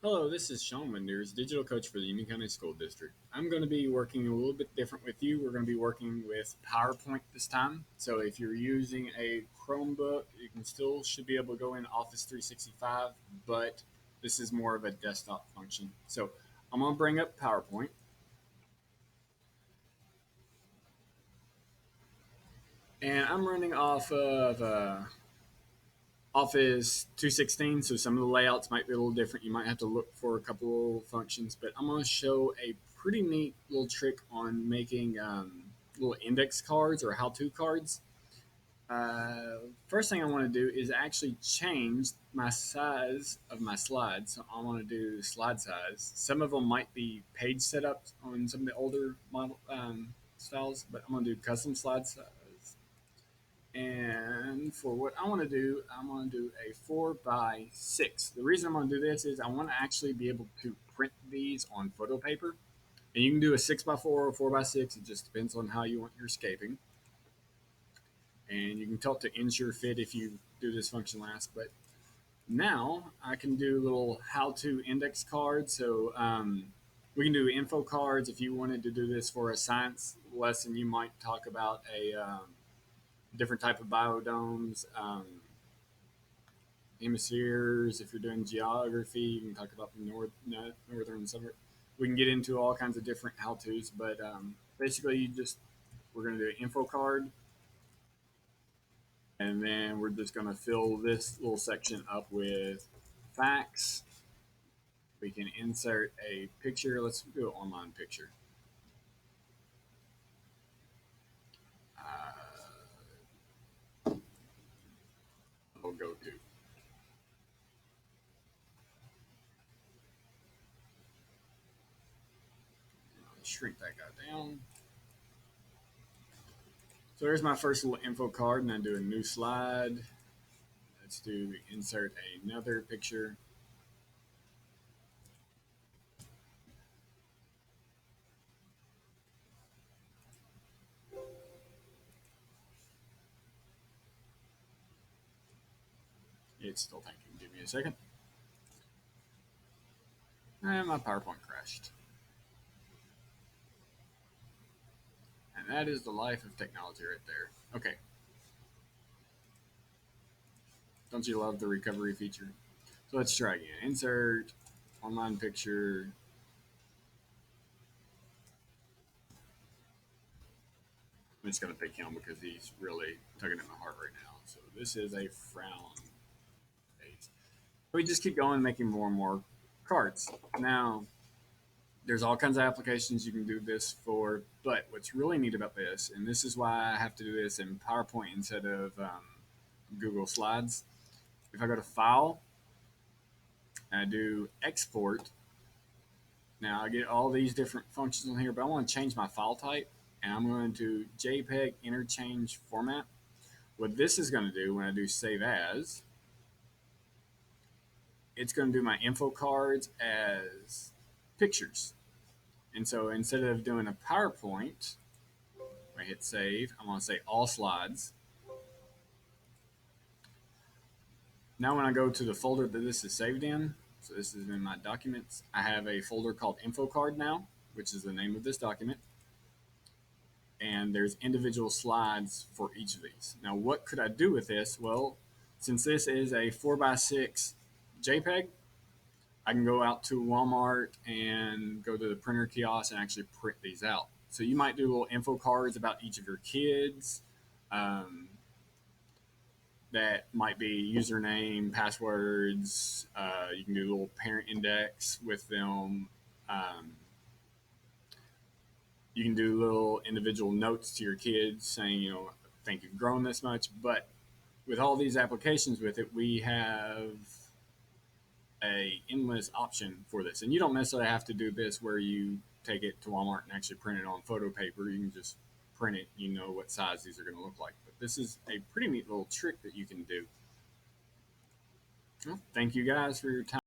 Hello, this is Sean Winders, digital coach for the Union County School District. I'm going to be working a little bit different with you. We're going to be working with PowerPoint this time. So if you're using a Chromebook, you can still should be able to go in Office 365, but this is more of a desktop function. So I'm going to bring up PowerPoint, and I'm running off of Office 216, so some of the layouts might be a little different. You might have to look for a couple functions, but I'm going to show a pretty neat little trick on making little index cards or how-to cards. First thing I want to do is actually change my size of my slides. So I want to do slide size. Some of them might be page setups on some of the older model styles, but I'm going to do custom slide size. And for what I want to do, I'm going to do a 4 by 6. The reason I'm going to do this is I want to actually be able to print these on photo paper. And you can do a 6 by 4 or 4 by 6. It just depends on how you want your scaping. And you can tell it to ensure fit if you do this function last. But now I can do little how-to index cards. So we can do info cards. If you wanted to do this for a science lesson, you might talk about a different type of biodomes. Hemispheres. If you're doing geography, you can talk about the northern summer. We can get into all kinds of different how tos, but basically, we're going to do an info card, and then we're just going to fill this little section up with facts. We can insert a picture. Let's do an online picture. We'll go to shrink that guy down. So there's my first little info card, and I do a new slide. Let's do insert another picture. It's still thinking. Give me a second. And my PowerPoint crashed. And that is the life of technology right there. Okay. Don't you love the recovery feature? So let's try again. Insert, online picture. I'm just going to pick him because he's really tugging at my heart right now. So this is a frown face. We just keep going, making more and more cards. Now, there's all kinds of applications you can do this for, but what's really neat about this, and this is why I have to do this in PowerPoint instead of Google Slides. If I go to File, and I do Export, now I get all these different functions on here, but I want to change my file type, and I'm going to JPEG interchange format. What this is going to do when I do Save As, it's going to do my info cards as pictures. And so instead of doing a PowerPoint, I hit save, I'm going to say all slides. Now when I go to the folder that this is saved in, so this is in my documents, I have a folder called info card now, which is the name of this document. And there's individual slides for each of these. Now what could I do with this? Well, since this is a 4 by 6 JPEG, I can go out to Walmart and go to the printer kiosk and actually print these out. So you might do little info cards about each of your kids. That might be username, passwords. You can do a little parent index with them. Um, you can do little individual notes to your kids saying, I think you've grown this much. But with all these applications with it, we have a endless option for this. And you don't necessarily have to do this where you take it to Walmart and actually print it on photo paper. You can just print it. You know what size these are going to look like. But this is a pretty neat little trick that you can do. Well, thank you guys for your time.